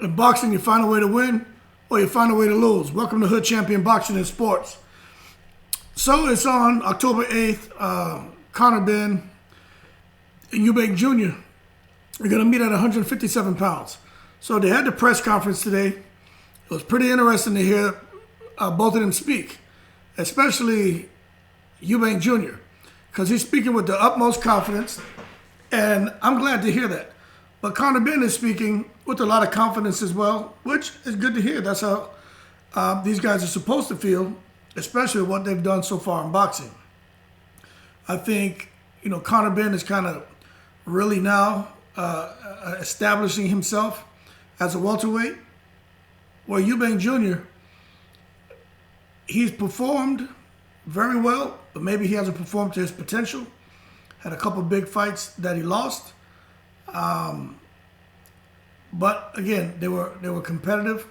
In boxing, you find a way to win or you find a way to lose. Welcome to Hood Champion Boxing and Sports. So it's on October 8th. Conor Benn and Eubank Jr. are going to meet at 157 pounds. So they had the press conference today. It was pretty interesting to hear both of them speak, especially Eubank Jr., because he's speaking with the utmost confidence, and I'm glad to hear that. But Conor Benn is speaking with a lot of confidence as well, which is good to hear. That's how these guys are supposed to feel, especially what they've done so far in boxing. I think, Conor Benn is kind of really now establishing himself as a welterweight, where Eubank Jr., he's performed very well, but maybe he hasn't performed to his potential. Had a couple big fights that he lost. But again, they were competitive,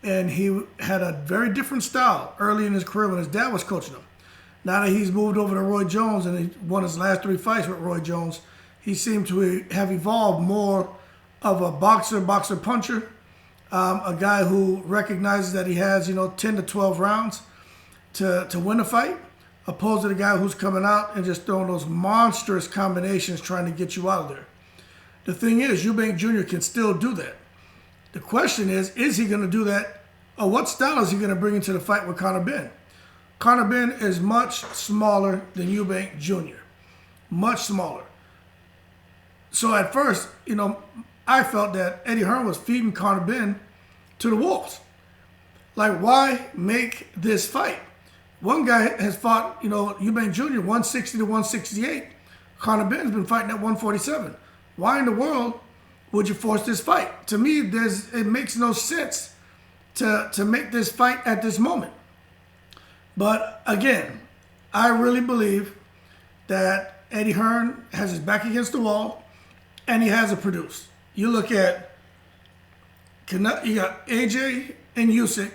and he had a very different style early in his career when his dad was coaching him. Now that he's moved over to Roy Jones and he won his last 3 fights with Roy Jones, he seemed to have evolved more of a boxer-puncher, a guy who recognizes that he has 10 to 12 rounds to win a fight, opposed to the guy who's coming out and just throwing those monstrous combinations trying to get you out of there. The thing is, Eubank Jr. can still do that. The question is he going to do that, or what style is he going to bring into the fight with Conor Benn? Conor Benn is much smaller than Eubank Jr., much smaller. So at first, I felt that Eddie Hearn was feeding Conor Benn to the wolves. Like, why make this fight? One guy has fought, Eubank Jr. 160 to 168. Conor Benn's been fighting at 147. Why in the world would you force this fight? To me, it makes no sense to make this fight at this moment. But again, I really believe that Eddie Hearn has his back against the wall, and he has to produce. You look at, you got AJ and Usyk,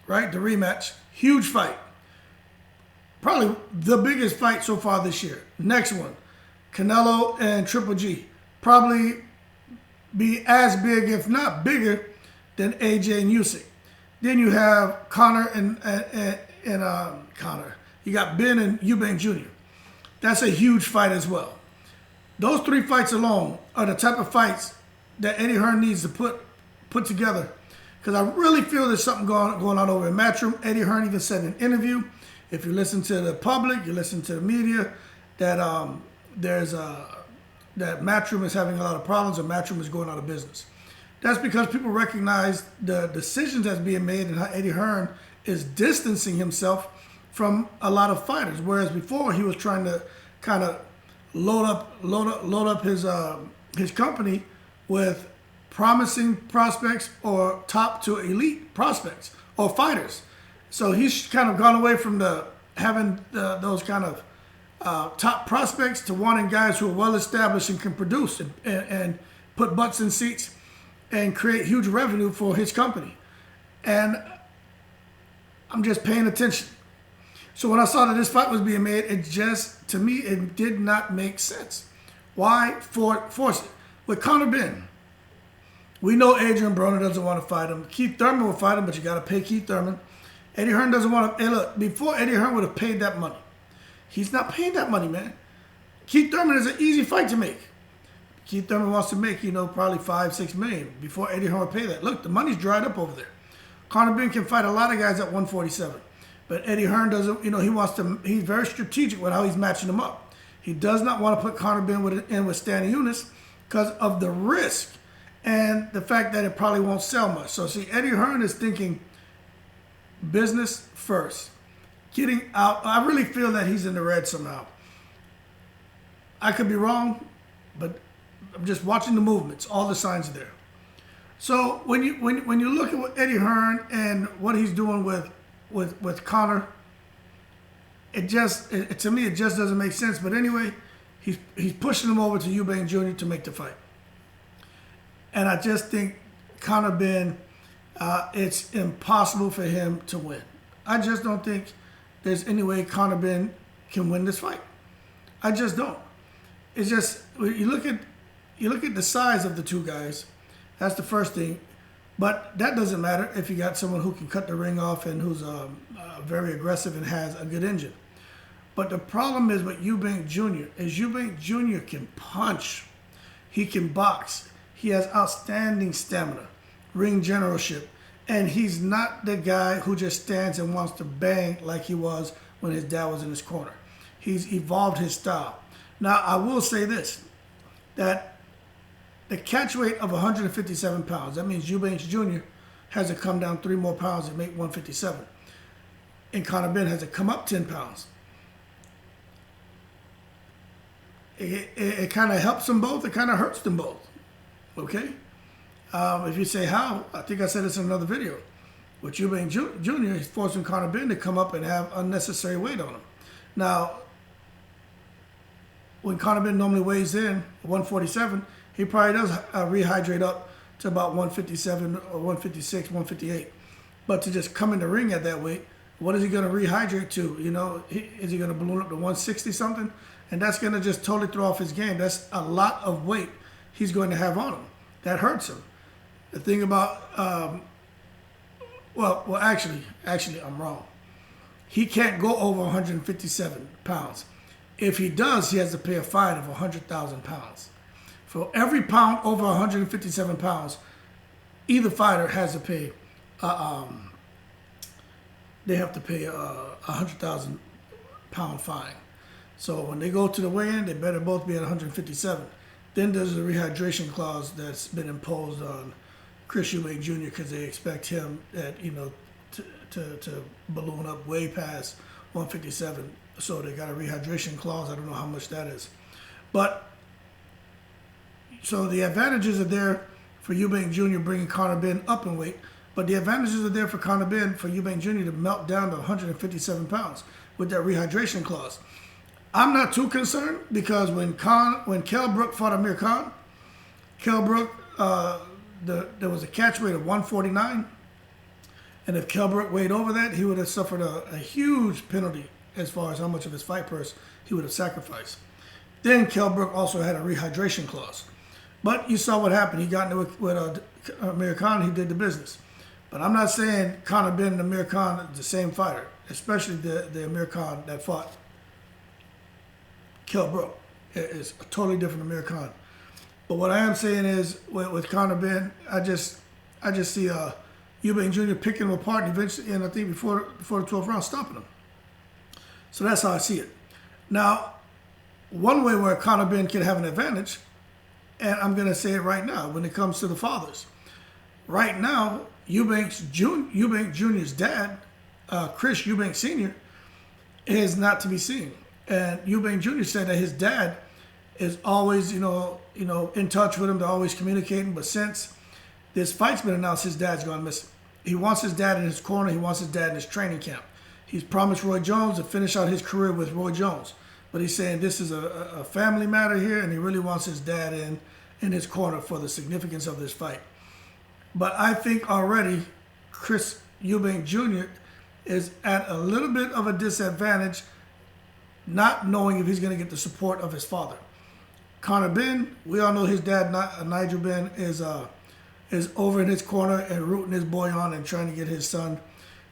right? The rematch, huge fight. Probably the biggest fight so far this year. Next one, Canelo and Triple G. Probably be as big, if not bigger, than AJ and Usyk. Then you have Conor and Conor. You got Benn and Eubank Jr. That's a huge fight as well. Those 3 fights alone are the type of fights that Eddie Hearn needs to put together. Because I really feel there's something going on over in Matchroom. Eddie Hearn even said in an interview, if you listen to the public, you listen to the media, that that Matchroom is having a lot of problems and Matchroom is going out of business. That's because people recognize the decisions that's being made and how Eddie Hearn is distancing himself from a lot of fighters. Whereas before he was trying to kind of load up his company with promising prospects or top to elite prospects or fighters. So he's kind of gone away from having those kind of top prospects to wanting guys who are well established and can produce and put butts in seats and create huge revenue for his company. And I'm just paying attention. So when I saw that this fight was being made, to me, it did not make sense. Why force it? With Conor Benn, we know Adrian Broner doesn't want to fight him. Keith Thurman will fight him, but you got to pay Keith Thurman. Eddie Hearn doesn't want to. Hey, look, before Eddie Hearn would have paid that money. He's not paying that money, man. Keith Thurman is an easy fight to make. Keith Thurman wants to make, probably $5-6 million before Eddie Hearn would pay that. Look, the money's dried up over there. Conor Benn can fight a lot of guys at 147. But Eddie Hearn doesn't, he's very strategic with how he's matching them up. He does not want to put Conor Benn in with Stanley Eunice because of the risk and the fact that it probably won't sell much. So, see, Eddie Hearn is thinking business first. Getting out. I really feel that he's in the red somehow. I could be wrong, but I'm just watching the movements. All the signs are there. So when you look at what Eddie Hearn and what he's doing with Conor, to me it just doesn't make sense. But anyway, he's pushing him over to Eubank Jr. to make the fight, and I just think Conor Benn, it's impossible for him to win. I just don't think there's any way Conor Benn can win this fight. I just don't. It's just, you look at the size of the two guys. That's the first thing. But that doesn't matter if you got someone who can cut the ring off and who's very aggressive and has a good engine. But the problem is with Eubank Jr. is Eubank Jr. can punch. He can box. He has outstanding stamina, ring generalship. And he's not the guy who just stands and wants to bang like he was when his dad was in his corner. He's evolved his style. Now, I will say this, that the catch weight of 157 pounds, that means Eubank Jr. has to come down 3 more pounds and make 157. And Conor Benn has to come up 10 pounds. It kind of helps them both. It kind of hurts them both. Okay? If you say how, I think I said this in another video. With Eubank Jr., he's forcing Conor Benn to come up and have unnecessary weight on him. Now, when Conor Benn normally weighs in 147, he probably does rehydrate up to about 157 or 156, 158. But to just come in the ring at that weight, what is he going to rehydrate to? You know, is he going to balloon up to 160 something? And that's going to just totally throw off his game. That's a lot of weight he's going to have on him. That hurts him. The thing about, actually, I'm wrong. He can't go over 157 pounds. If he does, he has to pay a fine of 100,000 pounds. For every pound over 157 pounds, either fighter has to pay, they have to pay a 100,000 pound fine. So when they go to the weigh-in, they better both be at 157. Then there's a rehydration clause that's been imposed on Chris Eubank Jr. because they expect him to balloon up way past 157. So they got a rehydration clause. I don't know how much that is. But, so the advantages are there for Eubank Jr. bringing Conor Benn up in weight, but the advantages are there for Conor Benn for Eubank Jr. to melt down to 157 pounds with that rehydration clause. I'm not too concerned because when Kell Brook fought Amir Khan, Kell Brook, there was a catch weight of 149, and if Kell Brook weighed over that, he would have suffered a huge penalty as far as how much of his fight purse he would have sacrificed. Then Kell Brook also had a rehydration clause. But you saw what happened. He got into it with Amir Khan, he did the business. But I'm not saying Conor Benn and Amir Khan are the same fighter, especially the Amir Khan that fought Kell Brook. It's a totally different Amir Khan. But what I am saying is, with Conor Benn, I just see Eubank Jr. picking him apart and eventually, and I think before the 12th round, stopping him. So that's how I see it. Now, one way where Conor Benn can have an advantage, and I'm going to say it right now, when it comes to the fathers. Right now, Eubank Jr.'s dad, Chris Eubank Sr., is not to be seen. And Eubank Jr. said that his dad is always, in touch with him. They're always communicating. But since this fight's been announced, his dad's gone missing. He wants his dad in his corner. He wants his dad in his training camp. He's promised Roy Jones to finish out his career with Roy Jones. But he's saying this is a family matter here, and he really wants his dad in his corner for the significance of this fight. But I think already Chris Eubank Jr. is at a little bit of a disadvantage, not knowing if he's going to get the support of his father. Conor Benn, we all know his dad, Nigel Benn, is over in his corner and rooting his boy on and trying to get his son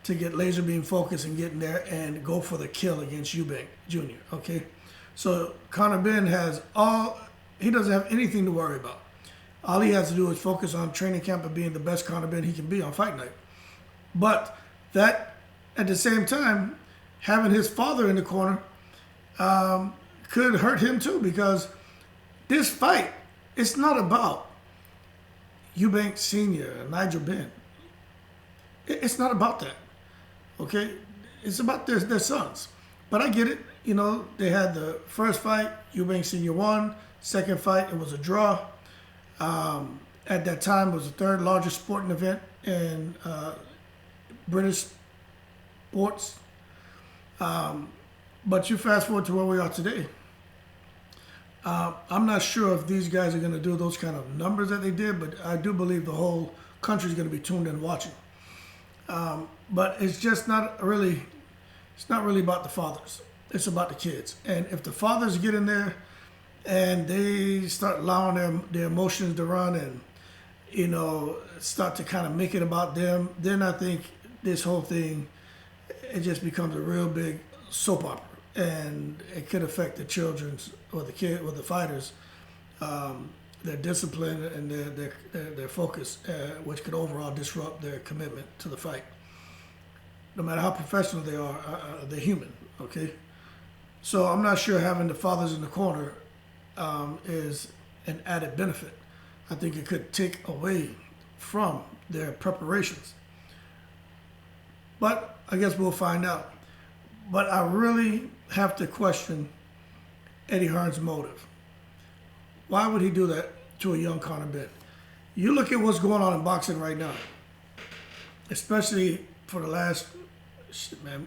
to get laser beam focus and get in there and go for the kill against Eubank Jr., okay? So Conor Benn he doesn't have anything to worry about. All he has to do is focus on training camp and being the best Conor Benn he can be on fight night. But that, at the same time, having his father in the corner could hurt him too, because this fight, it's not about Eubank Sr. and Nigel Benn. It's not about that, okay? It's about their sons. But I get it. They had the first fight, Eubank Sr. won. Second fight, it was a draw. At that time, it was the third largest sporting event in British sports. But you fast forward to where we are today. I'm not sure if these guys are going to do those kind of numbers that they did, but I do believe the whole country is going to be tuned in watching. But it's just not really about the fathers. It's about the kids. And if the fathers get in there and they start allowing their emotions to run start to kind of make it about them, then I think this whole thing, it just becomes a real big soap opera, and it could affect the children's or the fighters, their discipline and their focus, which could overall disrupt their commitment to the fight. No matter how professional they are, they're human. Okay, so I'm not sure having the fathers in the corner is an added benefit. I think it could take away from their preparations. But I guess we'll find out. But I really have to question Eddie Hearn's motive. Why would he do that to a young Conor Benn? You look at what's going on in boxing right now, especially for the last,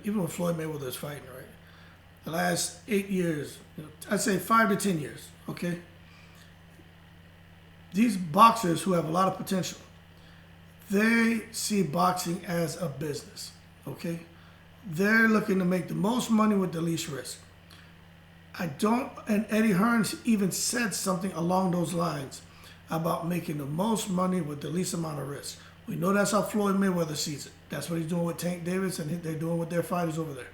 even when Floyd Mayweather is fighting, right? The last 8 years, I'd say 5 to 10 years, okay? These boxers who have a lot of potential, they see boxing as a business, okay? They're looking to make the most money with the least risk. And Eddie Hearn even said something along those lines about making the most money with the least amount of risk. We know that's how Floyd Mayweather sees it. That's what he's doing with Tank Davis, and they're doing with their fighters over there.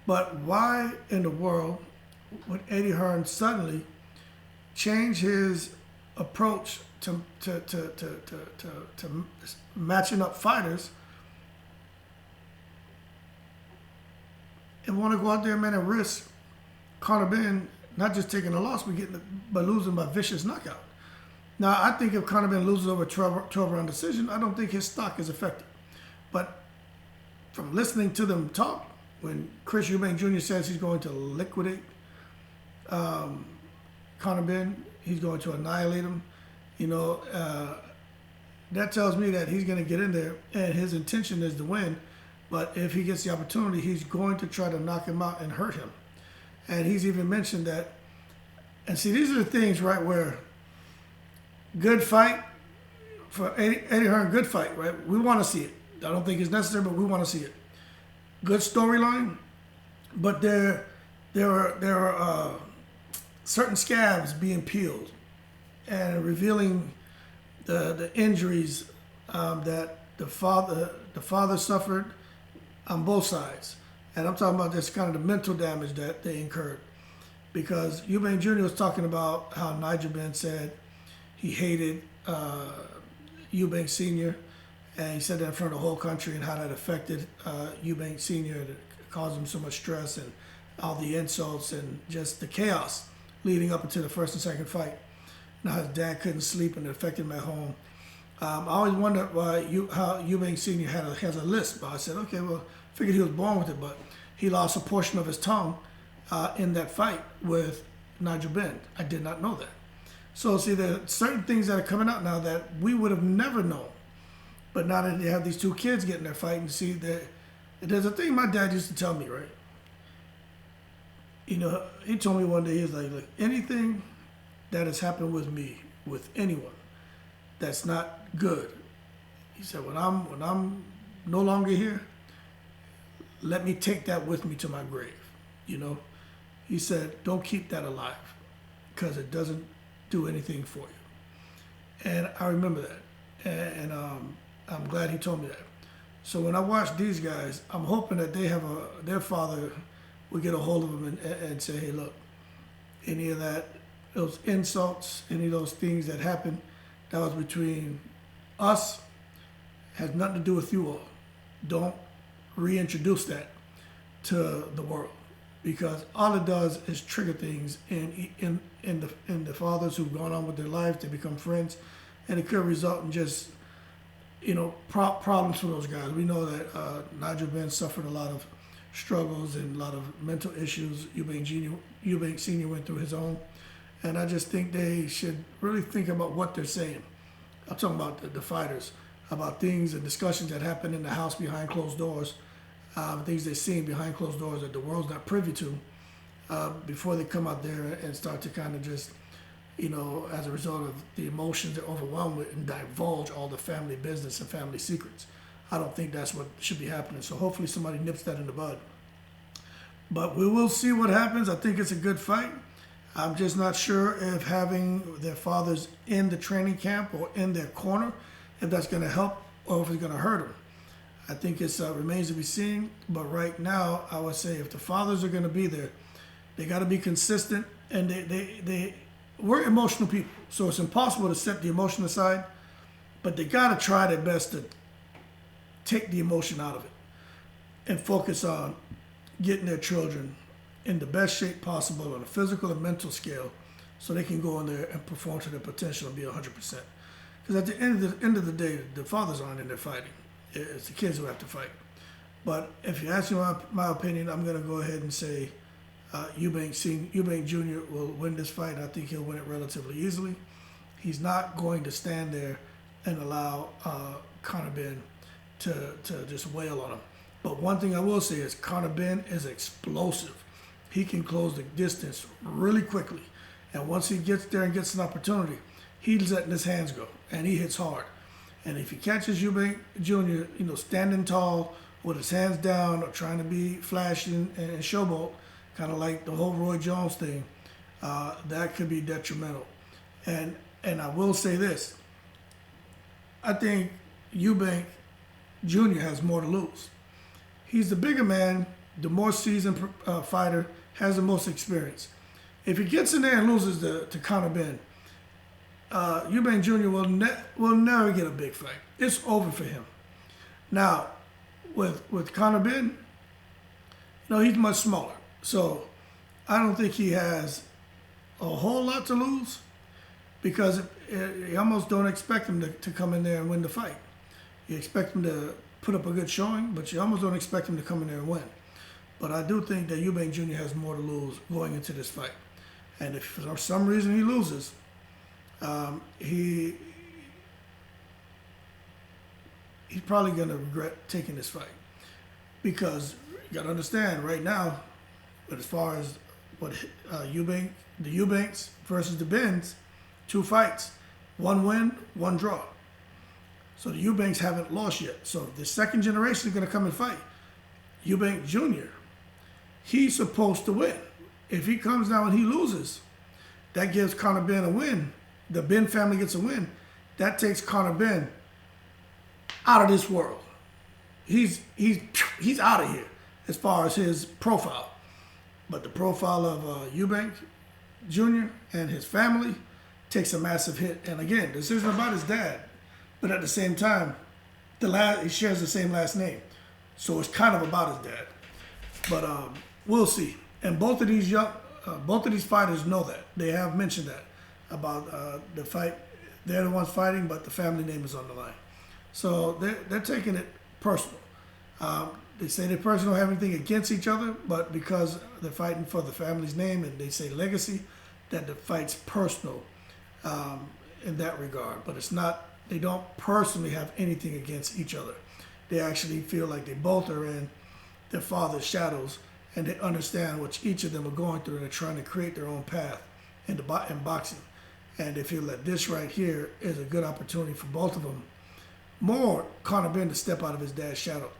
But why in the world would Eddie Hearn suddenly change his approach to matching up fighters and want to go out there, man, and risk Conor Benn not just taking a loss, but losing by vicious knockout? Now, I think if Conor Benn loses over a 12-round decision, I don't think his stock is affected. But from listening to them talk, when Chris Eubank Jr. says he's going to liquidate Conor Benn, he's going to annihilate him, that tells me that he's going to get in there, and his intention is to win. But if he gets the opportunity, he's going to try to knock him out and hurt him. And he's even mentioned that. And see, these are the things, right, where good fight, for Eddie Hearn, good fight, right? We want to see it. I don't think it's necessary, but we want to see it. Good storyline, but there are certain scabs being peeled and revealing the injuries that the father suffered on both sides. And I'm talking about this kind of the mental damage that they incurred. Because Eubank Jr. was talking about how Nigel Benn said he hated Eubank Sr., and he said that in front of the whole country, and how that affected Eubank Sr. That caused him so much stress and all the insults and just the chaos leading up into the first and second fight. Now his dad couldn't sleep and it affected him at home. I always wondered how Eubank Sr. has a lisp. I said, okay, well, figured he was born with it, but he lost a portion of his tongue in that fight with Nigel Benn. I did not know that. So see, there are certain things that are coming out now that we would have never known. But now that they have these two kids getting their fight, and see that there's a thing my dad used to tell me, right? He told me one day, he was like, look, anything that has happened with me, with anyone, that's not good. He said, when I'm no longer here, let me take that with me to my grave. He said, don't keep that alive, because it doesn't do anything for you. And I remember that, and I'm glad he told me that. So when I watch these guys, I'm hoping that they have their father will get a hold of them and say, hey, look, any of those insults, any of those things that happened, that was between us, has nothing to do with you all. Don't reintroduce that to the world, because all it does is trigger things in the fathers who've gone on with their lives. They become friends, and it could result in just problems for those guys. We know that Nigel Benn suffered a lot of struggles and a lot of mental issues. Eubank Sr. went through his own, and I just think they should really think about what they're saying. I'm talking about the fighters, about things and discussions that happen in the house behind closed doors, things they're seeing behind closed doors that the world's not privy to, before they come out there and start to kind of just, as a result of the emotions they're overwhelmed with, and divulge all the family business and family secrets. I don't think that's what should be happening. So hopefully somebody nips that in the bud. But we will see what happens. I think it's a good fight. I'm just not sure if having their fathers in the training camp or in their corner, if that's going to help or if it's going to hurt them. I think it remains to be seen. But right now, I would say if the fathers are going to be there, they got to be consistent. And we're emotional people, so it's impossible to set the emotion aside. But they got to try their best to take the emotion out of it and focus on getting their children in the best shape possible on a physical and mental scale so they can go in there and perform to their potential and be 100%. Because at the end of the day, the fathers aren't in there fighting. It's the kids who have to fight. But if you ask me my opinion, I'm going to go ahead and say Eubank Jr. will win this fight. I think he'll win it relatively easily. He's not going to stand there and allow Conor Benn to just wail on him. But one thing I will say is Conor Benn is explosive. He can close the distance really quickly. And once he gets there and gets an opportunity, he's letting his hands go, and he hits hard. And if he catches Eubank Jr., standing tall with his hands down or trying to be flashy and showboat, kind of like the whole Roy Jones thing, that could be detrimental. And I will say this. I think Eubank Jr. has more to lose. He's the bigger man, the more seasoned fighter, has the most experience. If he gets in there and loses to Conor Benn, Eubank Jr. will never get a big fight. It's over for him. Now, with Conor Benn, he's much smaller. So I don't think he has a whole lot to lose because you almost don't expect him to come in there and win the fight. You expect him to put up a good showing, but you almost don't expect him to come in there and win. But I do think that Eubank Jr. has more to lose going into this fight. And if for some reason he loses, he's probably going to regret taking this fight. Because you got to understand, right now, but as far as what the Eubanks versus the Benns, 2 fights, 1 win, 1 draw. So the Eubanks haven't lost yet. So the second generation is going to come and fight. Eubank Jr., he's supposed to win. If he comes down and he loses, that gives Conor Benn a win. The Benn family gets a win. That takes Conor Benn out of this world. He's out of here as far as his profile. But the profile of Eubank Jr. and his family takes a massive hit. And again, this isn't about his dad. But at the same time, he shares the same last name. So it's kind of about his dad. But we'll see. And both of these fighters know that. They have mentioned that about the fight. They're the ones fighting, but the family name is on the line. So they're taking it personal. They say they personally don't have anything against each other, but because they're fighting for the family's name and they say legacy, that the fight's personal in that regard. But it's not. They don't personally have anything against each other. They actually feel like they both are in their father's shadows, and they understand what each of them are going through, and they're trying to create their own path in boxing. And they feel that this right here is a good opportunity for both of them. More Conor Benn to step out of his dad's shadow.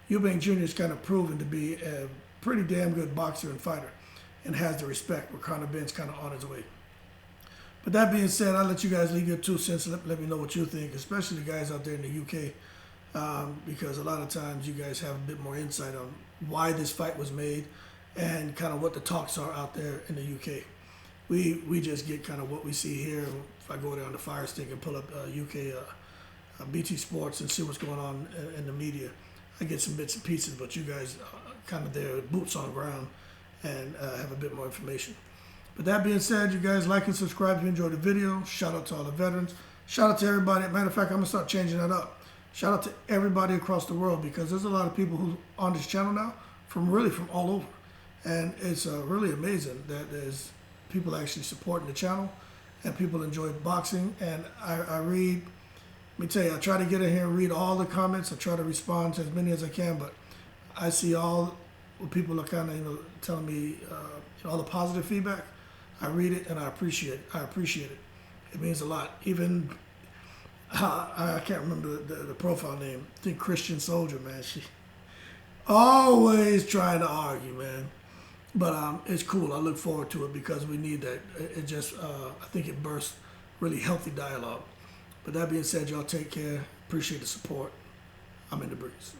Eubank Jr. is kind of proven to be a pretty damn good boxer and fighter and has the respect where Conor Benn's kind of on his way. But that being said, I'll let you guys leave your 2 cents. Let me know what you think, especially the guys out there in the UK, because a lot of times you guys have a bit more insight on why this fight was made and kind of what the talks are out there in the UK. We just get kind of what we see here. If I go down to Fire Stick and pull up UK BT Sports and see what's going on in the media, I get some bits and pieces, but you guys kind of there, boots on the ground, and have a bit more information. But that being said, you guys like and subscribe if you enjoyed the video. Shout out to all the veterans. Shout out to everybody. Matter of fact, I'm going to start changing that up. Shout out to everybody across the world, because there's a lot of people who on this channel now from all over. And it's really amazing that there's people actually supporting the channel and people enjoy boxing. And I read, let me tell you, I try to get in here and read all the comments. I try to respond to as many as I can, but I see all what people are kind of telling me, all the positive feedback. I read it and I appreciate it. It means a lot. Even I can't remember the profile name. I think Christian Soldier, man. She always trying to argue, man. But it's cool. I look forward to it because we need that. It just, I think it bursts really healthy dialogue. But that being said, y'all take care. Appreciate the support. I'm in the breeze.